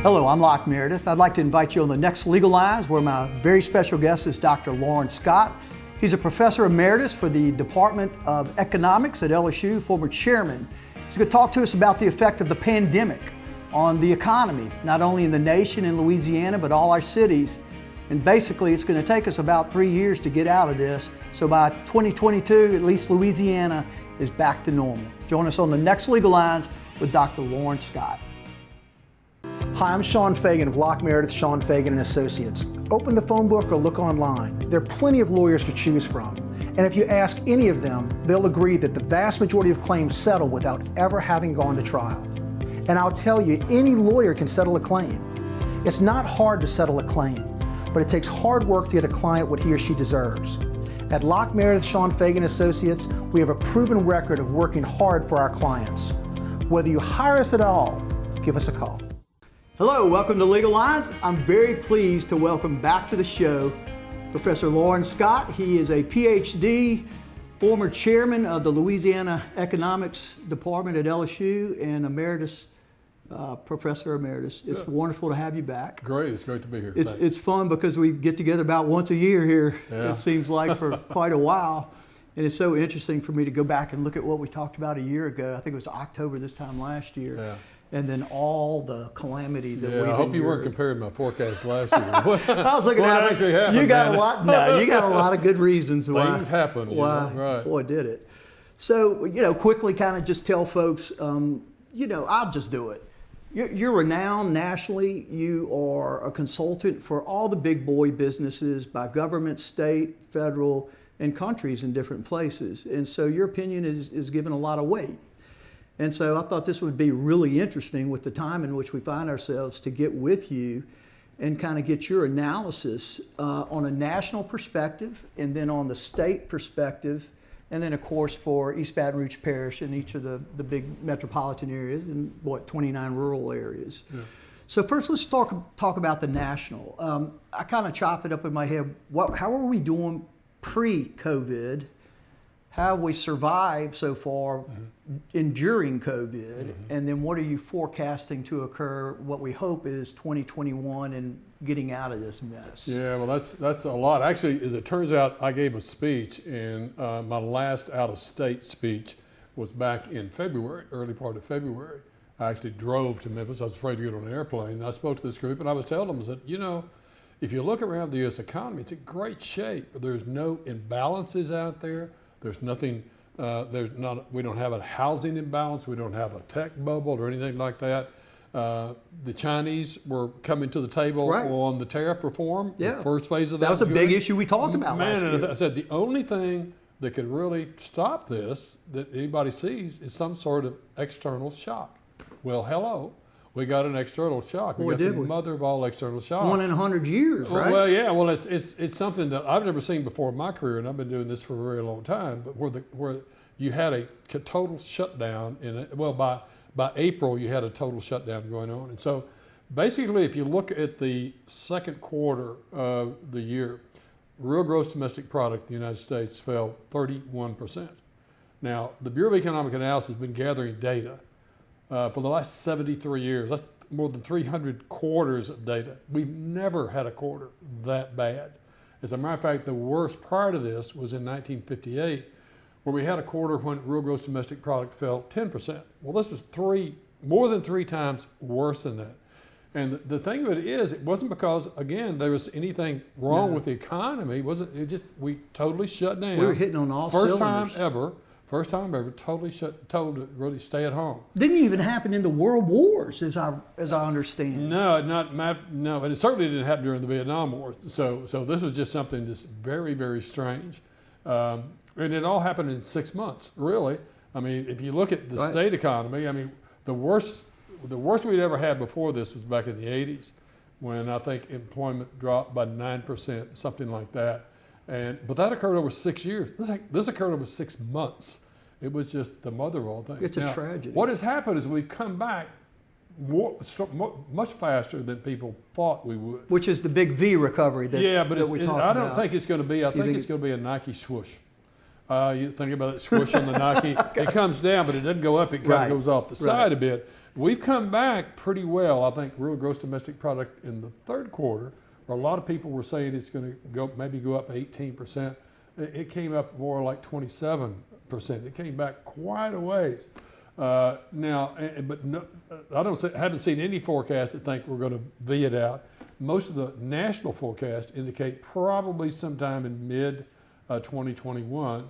Hello, I'm Locke Meredith. I'd like to invite you on the next Legal Lines, where my very special guest is Dr. Loren Scott. He's a professor emeritus for the Department of Economics at LSU, former chairman. He's going to talk to us about the effect of the pandemic on the economy, not only in the nation in Louisiana, but all our cities. And basically, it's going to take us about 3 years to get out of this. So by 2022, at least Louisiana is back to normal. Join us on the next Legal Lines with Dr. Loren Scott. Hi, I'm Sean Fagan of Locke Meredith, Sean Fagan & Associates. Open the phone book or look online. There are plenty of lawyers to choose from. And if you ask any of them, they'll agree that the vast majority of claims settle without ever having gone to trial. And I'll tell you, any lawyer can settle a claim. It's not hard to settle a claim, but it takes hard work to get a client what he or she deserves. At Locke Meredith, Sean Fagan & Associates, we have a proven record of working hard for our clients. Whether you hire us at all, give us a call. Hello, welcome to Legal Lines. I'm very pleased to welcome back to the show Professor Loren Scott. He is a PhD, former chairman of the Louisiana Economics Department at LSU, and emeritus, professor emeritus. It's wonderful to have you back. Great, it's great to be here. It's fun because we get together about once a year here, it seems like, for quite a while. And it's so interesting for me to go back and look at what we talked about a year ago. I think it was October this time last year. Yeah. And then all the calamity that we've endured. I hope you weren't comparing my forecast last year. I was looking at it. Actually happened, you got man. a lot. No, you got a lot of good reasons why Things happen. Right. Boy, did it. So, quickly kind of just tell folks, I'll just do it. You're renowned nationally. You are a consultant for all the big boy businesses by government, state, federal, and countries in different places. And so your opinion is given a lot of weight. And so I thought this would be really interesting with the time in which we find ourselves to get with you and kind of get your analysis on a national perspective, and then on the state perspective, and then of course for East Baton Rouge Parish and each of the big metropolitan areas and 29 rural areas. Yeah. So first let's talk about the national. I kind of chop it up in my head. How are we doing pre-COVID? How have we survived so far enduring COVID, and then what are you forecasting to occur, what we hope is 2021 and getting out of this mess? Yeah, well that's a lot. Actually, as it turns out, I gave a speech, and my last out-of-state speech was back in February, early part of February. I actually drove to Memphis. I was afraid to get on an airplane, and I spoke to this group, and I was telling them, I said, if you look around the U.S. economy, it's in great shape, but there's no imbalances out there. There's nothing, we don't have a housing imbalance, we don't have a tech bubble or anything like that. The Chinese were coming to the table on the tariff reform, the first phase of that. That was a big issue we talked about last year. I said the only thing that could really stop this that anybody sees is some sort of external shock. Well, hello. We got an external shock. We got the mother of all external shocks. 1 in 100 years, right? Well, yeah. Well, it's something that I've never seen before in my career, and I've been doing this for a very long time. But where you had a total shutdown by April, you had a total shutdown going on, and so basically, if you look at the second quarter of the year, real gross domestic product in the United States fell 31%. Now, the Bureau of Economic Analysis has been gathering data for the last 73 years. That's more than 300 quarters of data. We've never had a quarter that bad. As a matter of fact, the worst prior to this was in 1958, where we had a quarter when real gross domestic product fell 10%. Well, this was more than three times worse than that. And the thing of it is, it wasn't because, again, there was anything wrong with the economy. We totally shut down. We were hitting on all cylinders. First time ever, told to really stay at home. Didn't even happen in the world wars, as I understand. No, and it certainly didn't happen during the Vietnam War. So this was just something that's very, very strange, and it all happened in 6 months. Really, I mean, if you look at the state economy, I mean, the worst we'd ever had before this was back in the 80s, when I think employment dropped by 9%, something like that. But that occurred over 6 years. This occurred over 6 months. It was just the mother of all things. It's a tragedy. What has happened is we've come back much faster than people thought we would. Which is the big V recovery that we talked about. I don't think it's going to be. I think it's going to be a Nike swoosh. You think about it, swoosh on the Nike. It comes down, but it doesn't go up. It kind Right. of goes off the side a bit. We've come back pretty well. I think real gross domestic product in the third quarter, a lot of people were saying it's going to go up 18%. It came up more like 27%. It came back quite a ways. Now, but no, haven't seen any forecasts that think we're going to V it out. Most of the national forecasts indicate probably sometime in mid 2021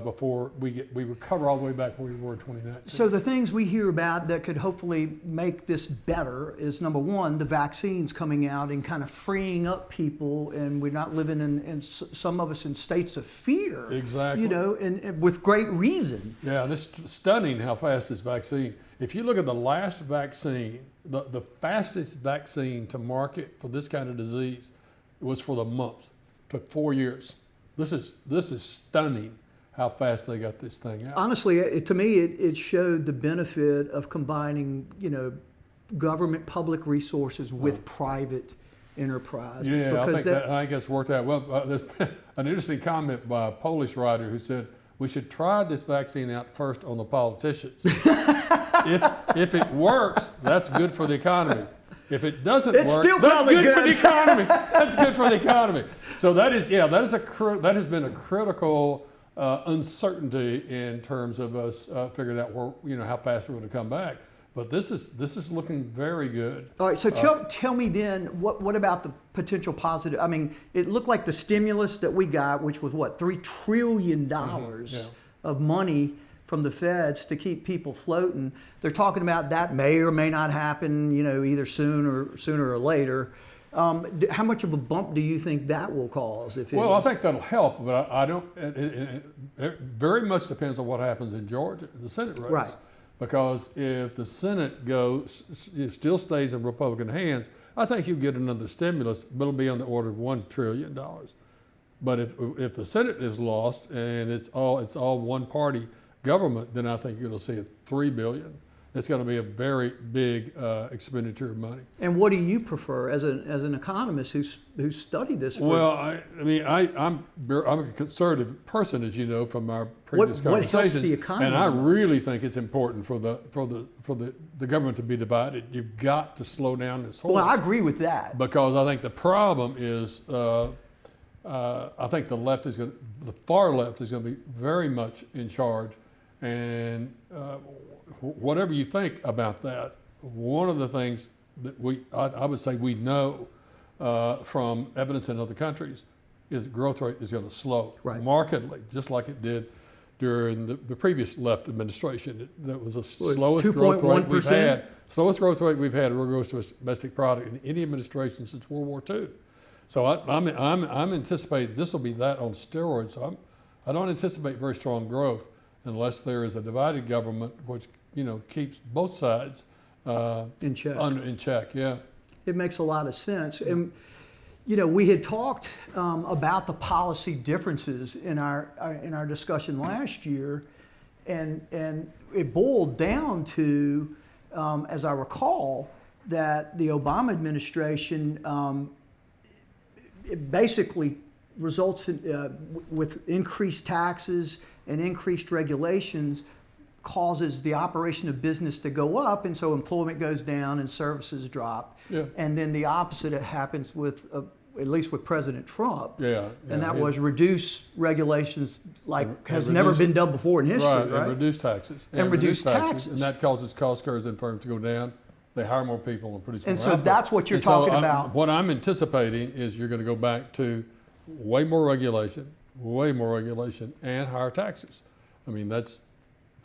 before we recover all the way back where we were in 2019. So the things we hear about that could hopefully make this better is, number one, the vaccines coming out and kind of freeing up people, and we're not living in some of us in states of fear. Exactly. You know, and with great reason. Yeah, and it's stunning how fast this vaccine. If you look at the last vaccine, the fastest vaccine to market for this kind of disease was for the mumps. It took 4 years. This is stunning how fast they got this thing out. Honestly, to me, it showed the benefit of combining, you know, government public resources with private enterprise. Yeah, I think it's worked out well. There's an interesting comment by a Polish writer who said, we should try this vaccine out first on the politicians. If it works, that's good for the economy. If it doesn't It's work, still that's probably good for good. the economy. That's good for the economy. So that has been a critical uncertainty in terms of us figuring out how fast we're going to come back. But this is looking very good. All right, so tell me then, what about the potential positive? I mean, it looked like the stimulus that we got, which was what, $3 trillion of money from the feds to keep people floating. They're talking about that may or may not happen, you know, either sooner or later. How much of a bump do you think that will cause? Well, I think that'll help, but I don't. It very much depends on what happens in Georgia, the Senate race. Right. Because if the Senate still stays in Republican hands, I think you'll get another stimulus, but it'll be on the order of $1 trillion. But if the Senate is lost and it's all one party government, then I think you're going to see $3 billion. It's going to be a very big expenditure of money. And what do you prefer as an economist who's studied this? Well, I'm a conservative person, as you know from our previous conversations. What helps the economy? And I really think it's important for the government to be divided. You've got to slow down this horse. Well, I agree with that. Because I think the problem is, I think the far left is going to be very much in charge, and whatever you think about that, one of the things that I would say we know from evidence in other countries is the growth rate is going to slow markedly, just like it did during the previous left administration. That was the slowest growth rate we've had. Slowest growth rate we've had in real gross domestic product in any administration since World War II. So I'm anticipating this will be that on steroids. So I don't anticipate very strong growth unless there is a divided government which keeps both sides in check. In check, yeah. It makes a lot of sense. And we had talked about the policy differences in our discussion last year, and it boiled down to, as I recall, that the Obama administration it basically results in, with increased taxes and increased regulations, causes the operation of business to go up, and so employment goes down and services drop. Yeah. And then the opposite happens with, at least with President Trump. Yeah. And that was reduce regulations has never been done before in history, right? And reduce taxes. And reduce taxes. And that causes cost curves in firms to go down. They hire more people and produce more And so output. that's what you're talking about. What I'm anticipating is you're going to go back to way more regulation, and higher taxes. I mean, that's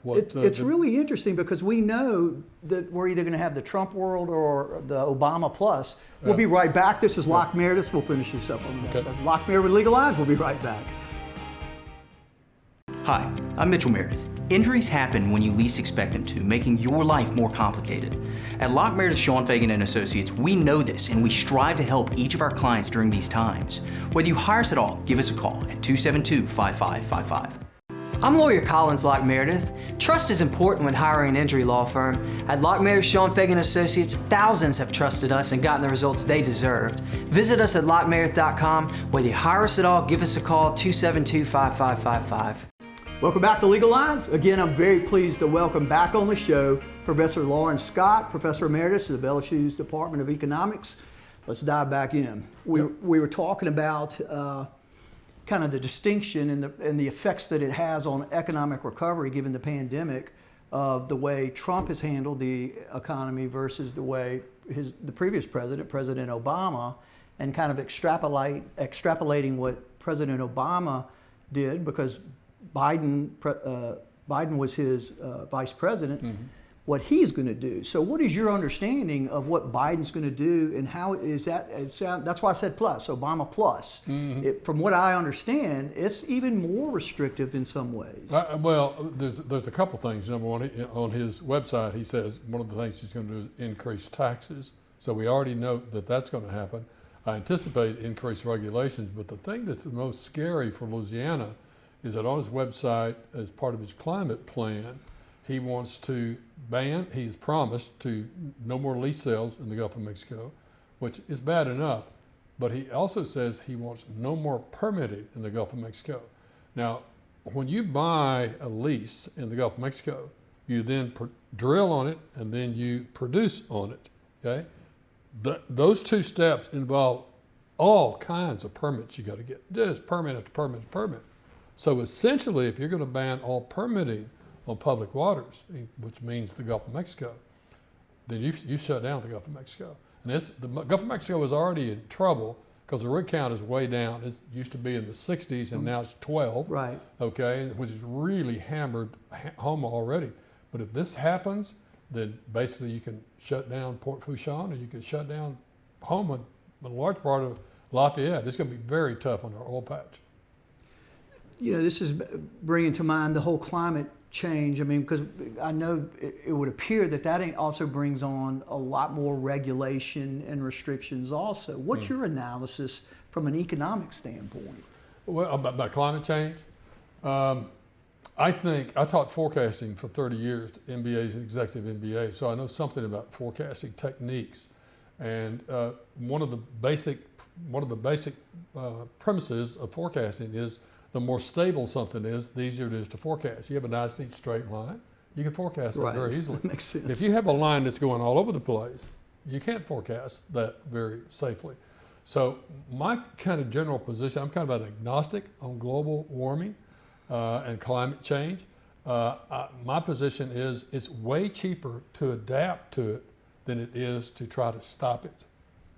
what... It's really interesting because we know that we're either going to have the Trump world or the Obama plus. We'll be right back. This is Locke Meredith. We'll finish this up on the next episode. Locke Meredith Legalized. We'll be right back. Hi, I'm Mitchell Meredith. Injuries happen when you least expect them to, making your life more complicated. At Locke Meredith, Sean Fagan and Associates, we know this, and we strive to help each of our clients during these times. Whether you hire us at all, give us a call at 272-5555. I'm lawyer Collins Locke Meredith. Trust is important when hiring an injury law firm. At Locke Meredith, Sean Fagan Associates, thousands have trusted us and gotten the results they deserved. Visit us at LockeMeredith.com. Whether you hire us at all, give us a call, 272-5555. Welcome back to Legal Lines. Again, I'm very pleased to welcome back on the show Professor Loren Scott, Professor Emeritus of LSU's Department of Economics. Let's dive back in. We were talking about kind of the distinction and the effects that it has on economic recovery given the pandemic of the way Trump has handled the economy versus the way the previous president, President Obama, and kind of extrapolating what President Obama did because Biden was his vice president, what he's going to do. So what is your understanding of what Biden's going to do and how is that, that's why I said plus, Obama plus. From what I understand, it's even more restrictive in some ways. Well, there's a couple things. Number one, on his website, he says one of the things he's going to do is increase taxes. So we already know that that's going to happen. I anticipate increased regulations, but the thing that's the most scary for Louisiana is that on his website, as part of his climate plan, he wants to ban, he's promised to no more lease sales in the Gulf of Mexico, which is bad enough, but he also says he wants no more permitting in the Gulf of Mexico. Now, when you buy a lease in the Gulf of Mexico, you then drill on it and then you produce on it, okay? Those two steps involve all kinds of permits you got to get, just permit after permit after permit. So essentially, if you're going to ban all permitting on public waters, which means the Gulf of Mexico, then you shut down the Gulf of Mexico. And the Gulf of Mexico is already in trouble because the rig count is way down. It used to be in the 60s and now it's 12. Right. Okay, which is really hammered home already. But if this happens, then basically you can shut down Port Fourchon and you can shut down Houma, a large part of Lafayette. It's going to be very tough on our oil patch. You know, this is bringing to mind the whole climate change. I mean, because I know it would appear that also brings on a lot more regulation and restrictions also. What's your analysis from an economic standpoint? Well, about climate change? I think, I taught forecasting for 30 years to MBAs and executive MBA, so I know something about forecasting techniques. And one of the basic premises of forecasting is the more stable something is, the easier it is to forecast. You have a nice neat straight line, you can forecast that very easily. Makes sense. If you have a line that's going all over the place, you can't forecast that very safely. So my kind of general position, I'm kind of an agnostic on global warming and climate change. My position is it's way cheaper to adapt to it than it is to try to stop it.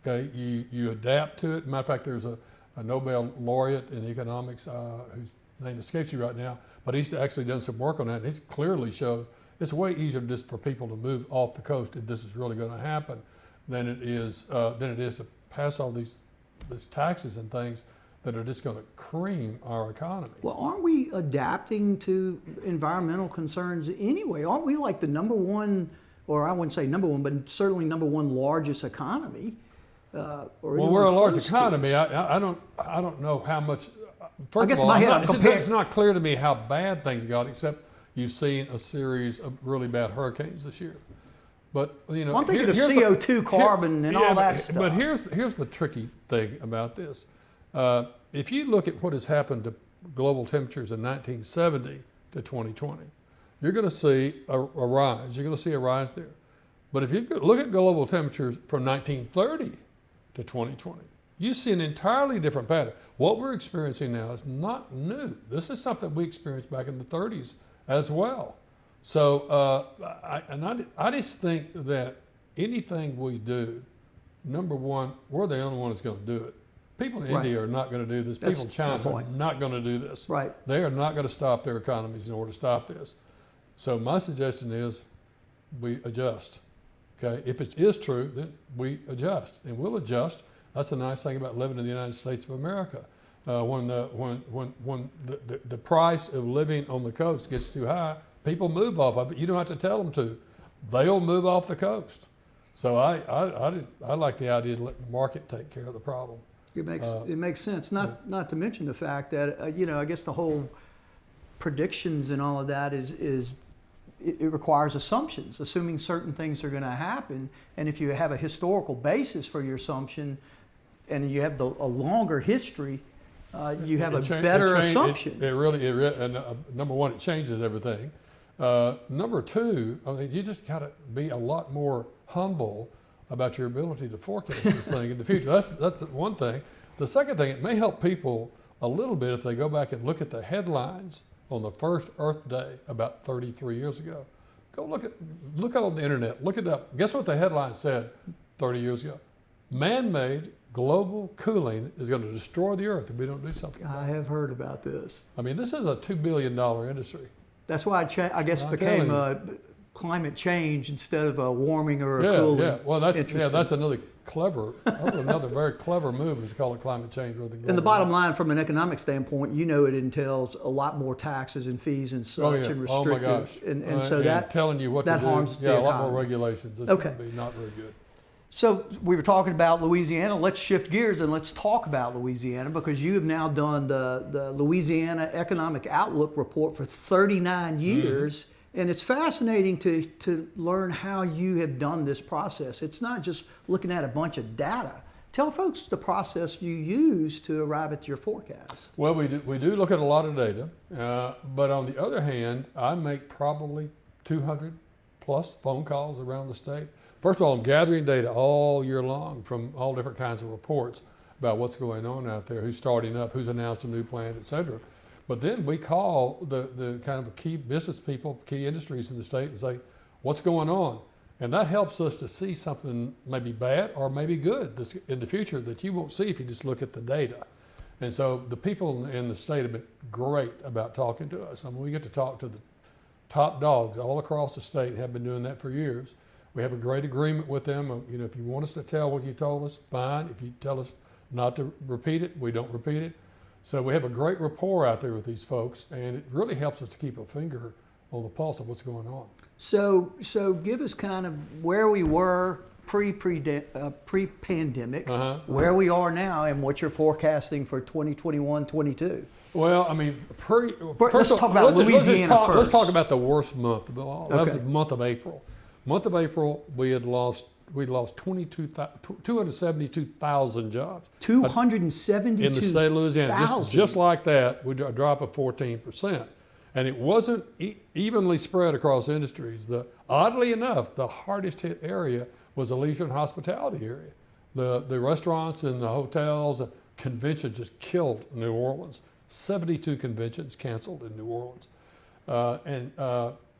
Okay, you adapt to it. Matter of fact, there's a Nobel laureate in economics whose name escapes you right now, but he's actually done some work on that. And he's clearly showed it's way easier just for people to move off the coast if this is really going to happen than it is to pass all these taxes and things that are just going to cream our economy. Well, aren't we adapting to environmental concerns anyway? Aren't we like the number one, or I wouldn't say number one, but certainly number one largest economy? Well, we're a large economy. I don't know how much. First of all, it's not clear to me how bad things got, except you've seen a series of really bad hurricanes this year. But you know, I'm thinking of CO2, carbon, and all that stuff. But here's the tricky thing about this. If you look at what has happened to global temperatures in 1970 to 2020, you're going to see a rise. You're going to see a rise there. But if you look at global temperatures from 1930 to 2020, you see an entirely different pattern. What we're experiencing now is not new. This is something we experienced back in the 30s as well. So I just think that anything we do, number one, we're the only one that's going to do it. People in India are not going to do this. People in China are not going to do this. Right. They are not going to stop their economies in order to stop this. So my suggestion is we adjust. Okay, if it is true, then we adjust, and we'll adjust. That's the nice thing about living in the United States of America. When the price of living on the coast gets too high, people move off of it. You don't have to tell them to; they'll move off the coast. So I like the idea of letting the market take care of the problem. It makes sense. Not to mention the fact that I guess the whole predictions and all of that is. It requires assumptions, assuming certain things are going to happen. And if you have a historical basis for your assumption and you have a longer history, you have a It better assumption. And number one, it changes everything. Number two, I mean, you just got to be a lot more humble about your ability to forecast this thing in the future. That's one thing. The second thing, it may help people a little bit if they go back and look at the headlines on the first Earth Day about 33 years ago. Go look on the internet, look it up. Guess what the headline said 30 years ago? Man-made global cooling is going to destroy the Earth if we don't do something about I have heard about this. it. I mean, this is a $2 billion industry. That's why I guess it I'm became telling climate change instead of a warming or a Yeah, cooling. yeah. Well, that's Interesting. another very clever move is to call it climate change rather than global And the bottom warming. line, from an economic standpoint, you know, it entails a lot more taxes and fees and such Oh yeah. and Oh my restrictive, gosh. and so that telling you what that to do. harms the Yeah, a lot more economy. regulations. It's Okay. going to be not very good. So we were talking about Louisiana. Let's shift gears and let's talk about Louisiana, because you have now done the Louisiana Economic Outlook report for 39 years. And it's fascinating to learn how you have done this process. It's not just looking at a bunch of data. Tell folks the process you use to arrive at your forecast. Well, we do look at a lot of data, but on the other hand, I make probably 200 plus phone calls around the state. First of all, I'm gathering data all year long from all different kinds of reports about what's going on out there, who's starting up, who's announced a new plant, et cetera. But then we call the kind of key business people, key industries in the state and say, what's going on? And that helps us to see something maybe bad or maybe good that's in the future that you won't see if you just look at the data. And so the people in the state have been great about talking to us. I mean, we get to talk to the top dogs all across the state and have been doing that for years. We have a great agreement with them. You know, if you want us to tell what you told us, fine. If you tell us not to repeat it, we don't repeat it. So we have a great rapport out there with these folks, and it really helps us to keep a finger on the pulse of what's going on. So give us kind of where we were pre-pandemic, where we are now, and what you're forecasting for 2021, 22. Well, I mean, Let's talk about Louisiana first. Let's talk about the worst month of all. That was Okay. the month of April. Month of April, we lost 272,000 jobs. 272,000. In the state of Louisiana, just like that, we a drop of 14%. And it wasn't evenly spread across industries. Oddly enough, the hardest hit area was the leisure and hospitality area. The restaurants and the hotels, conventions just killed New Orleans. 72 conventions canceled in New Orleans.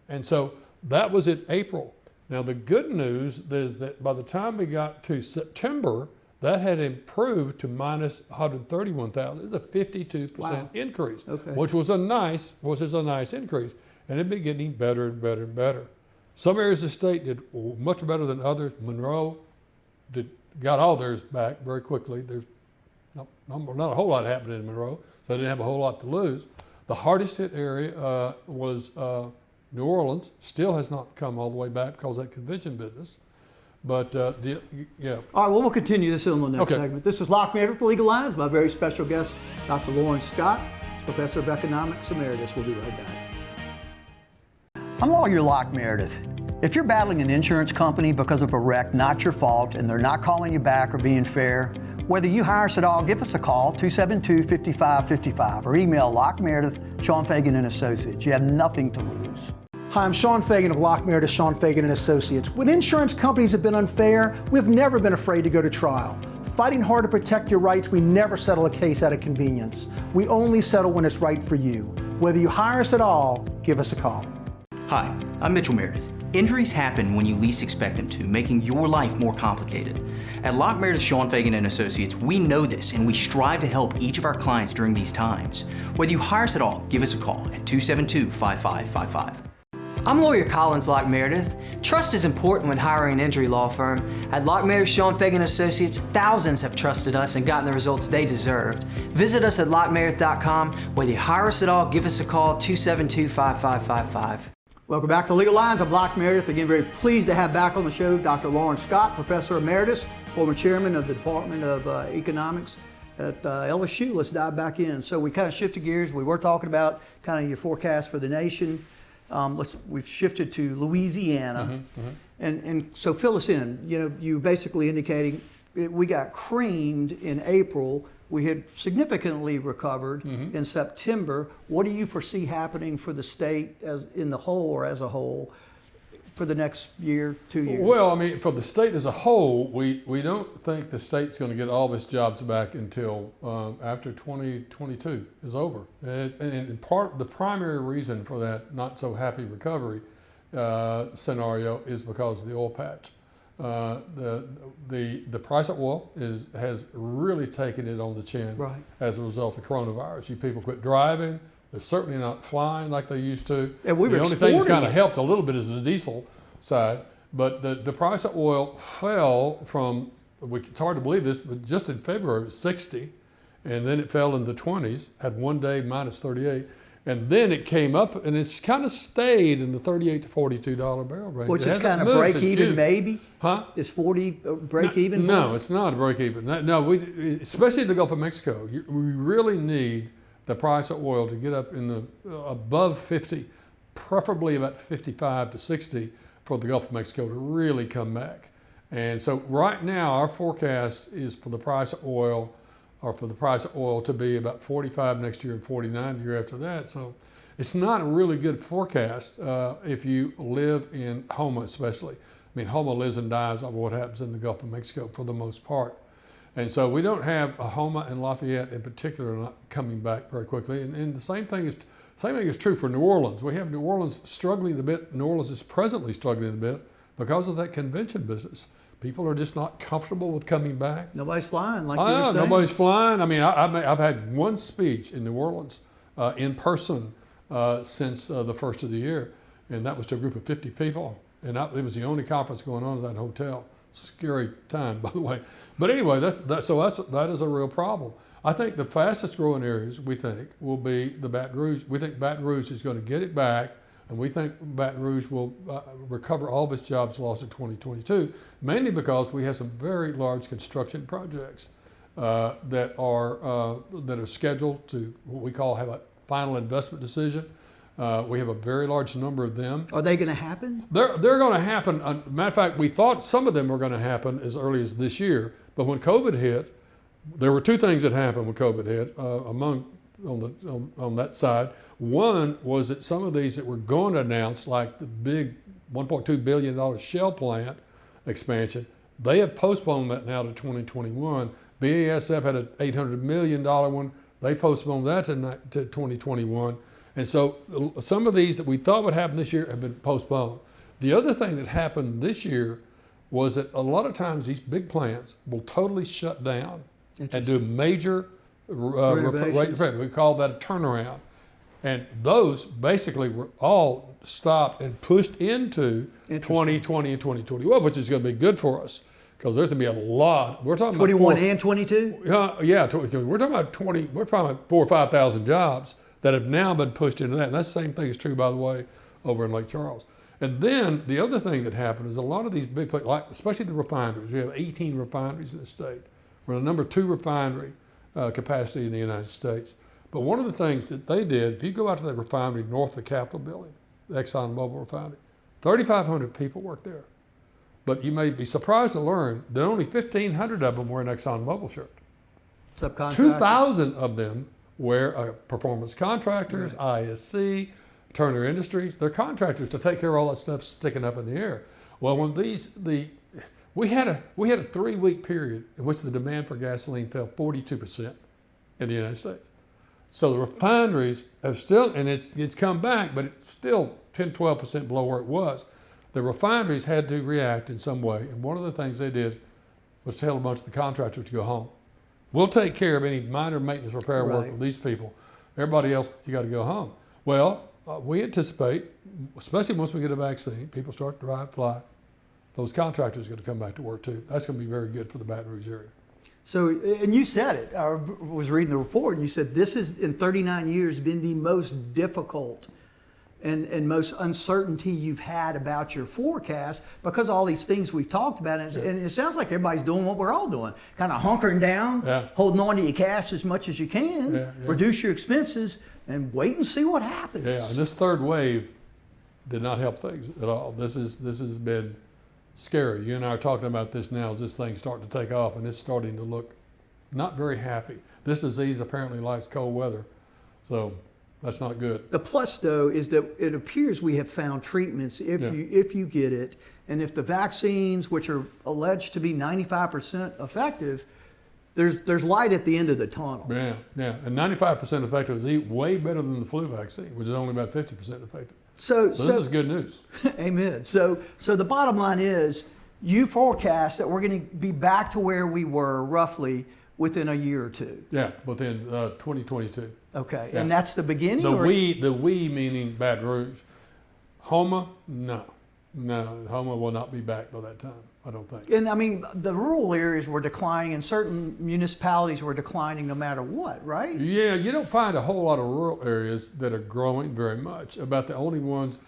And so that was in April. Now the good news is that by the time we got to September, that had improved to minus 131,000. It's a 52% increase, which was a nice increase, and it'd been getting better and better and better. Some areas of the state did much better than others. Monroe got all theirs back very quickly. There's not a whole lot happening in Monroe, so they didn't have a whole lot to lose. The hardest hit area was New Orleans. Still has not come all the way back because of that convention business. But yeah. All right, well, we'll continue this in the next segment. This is Locke Meredith, Legal Lines. My very special guest, Dr. Loren Scott, Professor of Economics Emeritus. We'll be right back. I'm lawyer Locke Meredith. If you're battling an insurance company because of a wreck not your fault and they're not calling you back or being fair, whether you hire us at all, give us a call, 272-5555, or email Locke Meredith, Sean Fagan and Associates. You have nothing to lose. Hi, I'm Sean Fagan of Locke Meredith, Sean Fagan and Associates. When insurance companies have been unfair, we've never been afraid to go to trial. Fighting hard to protect your rights, we never settle a case out of convenience. We only settle when it's right for you. Whether you hire us at all, give us a call. Hi, I'm Mitchell Meredith. Injuries happen when you least expect them to, making your life more complicated. At Locke Meredith, Sean Fagan and Associates, we know this and we strive to help each of our clients during these times. Whether you hire us at all, give us a call at 272-5555. I'm lawyer Collins Locke Meredith. Trust is important when hiring an injury law firm. At Locke Meredith, Sean Fagan Associates, thousands have trusted us and gotten the results they deserved. Visit us at LockeMeredith.com. Whether you hire us at all, give us a call, 272-5555. Welcome back to Legal Lines. I'm Locke Meredith. Again, very pleased to have back on the show Dr. Loren Scott, Professor Emeritus, former Chairman of the Department of Economics at LSU. Let's dive back in. So we kind of shifted gears. We were talking about kind of your forecast for the nation. We've shifted to Louisiana. And so fill us in. You know, you basically indicating we got creamed in April We had significantly recovered in September. What do you foresee happening for the state as in the whole or as a whole for the next year, 2 years? Well, I mean, for the state as a whole, we don't think the state's going to get all of its jobs back until after 2022 is over. And the primary reason for that not so happy recovery scenario is because of the oil patch. The price of oil has really taken it on the chin Right. as a result of coronavirus. You people quit driving. They're certainly not flying like they used to. And we were the only thing that's exporting kind of it. helped a little bit is the diesel side. But the price of oil fell from, it's hard to believe this, but just in February it was 60, and then it fell in the 20s, had one day minus 38. And then it came up, and it's kind of stayed in the $38 to $42 barrel range. Which It is hasn't kind of moved break since even, June. maybe? Huh? Is 40 break even? No, it's not a break even. No, we, especially in the Gulf of Mexico, we really need the price of oil to get up in the above 50, preferably about 55 to 60 for the Gulf of Mexico to really come back. And so right now our forecast is for the price of oil, or for the price of oil to be about 45 next year and 49 the year after that. So it's not a really good forecast if you live in Homa especially. I mean, Homa lives and dies of what happens in the Gulf of Mexico for the most part. And so we don't have a Homa and Lafayette in particular not coming back very quickly. And the same thing is true for New Orleans. We have New Orleans struggling a bit. New Orleans is presently struggling a bit because of that convention business. People are just not comfortable with coming back. Nobody's flying like I you were know, saying. nobody's flying. I mean, I've had one speech in New Orleans in person since the first of the year, and that was to a group of 50 people. And it was the only conference going on at that hotel. Scary time, by the way. But anyway, that is a real problem. I think the fastest growing areas, we think, will be the Baton Rouge. We think Baton Rouge is going to get it back, and we think Baton Rouge will recover all of its jobs lost in 2022, mainly because we have some very large construction projects that are scheduled to what we call have a final investment decision. We have a very large number of them. Are they going to happen? They're going to happen. Matter of fact, we thought some of them were going to happen as early as this year, but when COVID hit, there were two things that happened when COVID hit on that side. One was that some of these that were going to announce, like the big $1.2 billion Shell plant expansion, they have postponed that now to 2021. BASF had an $800 million one. They postponed that to 2021. And so some of these that we thought would happen this year have been postponed. The other thing that happened this year was that a lot of times these big plants will totally shut down and do major Renovations. we call that a turnaround. And those basically were all stopped and pushed into 2020 and 2021, which is going to be good for us because there's going to be a lot. We're talking 21 about and 22? yeah, because we're talking about 20. We're talking about 4,000 or 5,000 jobs that have now been pushed into that. And that same thing is true, by the way, over in Lake Charles. And then the other thing that happened is a lot of these big places, like especially the refineries. We have 18 refineries in the state. We're the number 2 refinery capacity in the United States. But one of the things that they did, if you go out to the refinery north of the Capitol building, the ExxonMobil refinery, 3,500 people work there. But you may be surprised to learn that only 1,500 of them were in ExxonMobil shirt. Subcontractors? 2,000 of them were performance contractors, ISC, Turner Industries. They're contractors to take care of all that stuff sticking up in the air. Well, when we had a 3-week period in which the demand for gasoline fell 42% in the United States. So the refineries have still, and it's come back, but it's still 10, 12% below where it was. The refineries had to react in some way, and one of the things they did was tell a bunch of the contractors to go home. We'll take care of any minor maintenance repair work Right. with these people. Everybody else, you got to go home. Well, we anticipate, especially once we get a vaccine, people start to drive, fly, those contractors are going to come back to work too. That's going to be very good for the Baton Rouge area. So, and you said it, I was reading the report, and you said this has, in 39 years, been the most difficult and most uncertainty you've had about your forecast because of all these things we've talked about. And it sounds like everybody's doing what we're all doing, kind of hunkering down, holding on to your cash as much as you can, reduce your expenses, and wait and see what happens. Yeah, and this third wave did not help things at all. This has been scary. You and I are talking about this now as this thing's starting to take off, and it's starting to look not very happy. This disease apparently likes cold weather, so that's not good. The plus, though, is that it appears we have found treatments if Yeah. you get it, and if the vaccines, which are alleged to be 95% effective, there's light at the end of the tunnel. Yeah, and 95% effective is way better than the flu vaccine, which is only about 50% effective. So So this is good news. Amen. So the bottom line is, you forecast that we're going to be back to where we were roughly within a year or two. Yeah, within 2022. Okay, Yeah. and that's the beginning. The or? we meaning Baton Rouge. Homa, no, Homa will not be back by that time, I don't think. And I mean, the rural areas were declining, and certain municipalities were declining no matter what, right? Yeah, you don't find a whole lot of rural areas that are growing very much. About the only ones,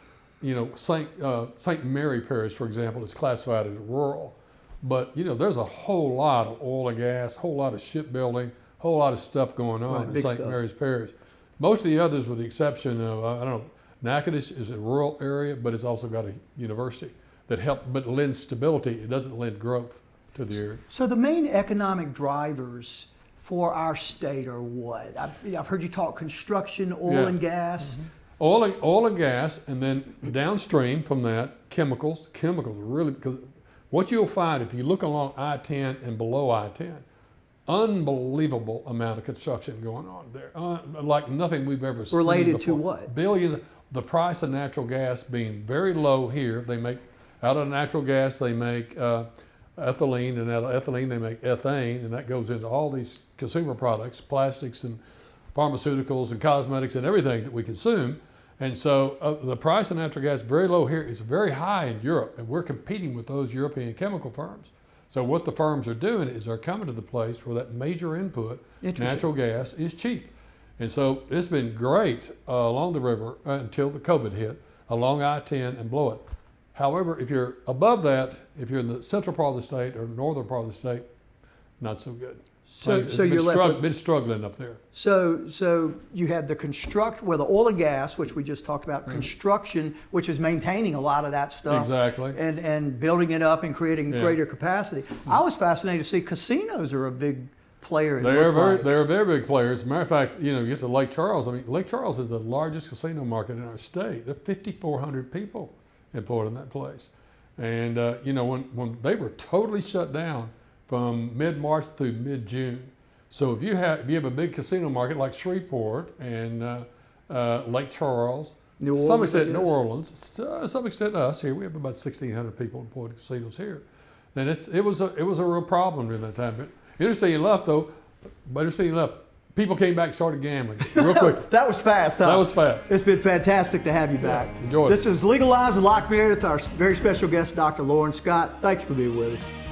St. Mary Parish, for example, is classified as rural. But there's a whole lot of oil and gas, whole lot of shipbuilding, whole lot of stuff going on Right, in big St. stuff. Mary's Parish. Most of the others, with the exception of Natchitoches is a rural area, but it's also got a university that but lends stability. It doesn't lend growth to the area. So the main economic drivers for our state are what? I've heard you talk construction, oil Yeah. and gas. Mm-hmm. Oil and gas, and then downstream from that, chemicals. Chemicals really, because what you'll find if you look along I-10 and below I-10, unbelievable amount of construction going on there, like nothing we've ever seen Related to before. what? Billions. The price of natural gas being very low here. They make, out of natural gas, they make ethylene, and out of ethylene they make ethane, and that goes into all these consumer products, plastics and pharmaceuticals and cosmetics and everything that we consume. And so the price of natural gas, very low here, is very high in Europe, and we're competing with those European chemical firms. So what the firms are doing is they're coming to the place where that major input, natural gas, is cheap. And so it's been great along the river until the COVID hit, along I-10 and below it. However, if you're above that, if you're in the central part of the state or northern part of the state, not so good. So It's you're left with, been struggling up there. so you had the the oil and gas, which we just talked about, construction, which is maintaining a lot of that stuff. Exactly. And building it up and creating greater capacity. I was fascinated to see casinos are a big player. They're a very big player. As a matter of fact, you get to Lake Charles. I mean, Lake Charles is the largest casino market in our state. There are 5,400 people employed in that place. And when they were totally shut down from mid-March through mid-June. So if you have a big casino market like Shreveport and Lake Charles, New Orleans, some extent I New guess. Orleans, to some extent us here, we have about 1,600 people employed at casinos here. And it was a real problem during that time. But interesting enough, people came back and started gambling real quick. That was fast, huh? That was fast. It's been fantastic to have you back. enjoyed it. This is Legalized with Locke Meredith, our very special guest, Dr. Loren Scott. Thank you for being with us.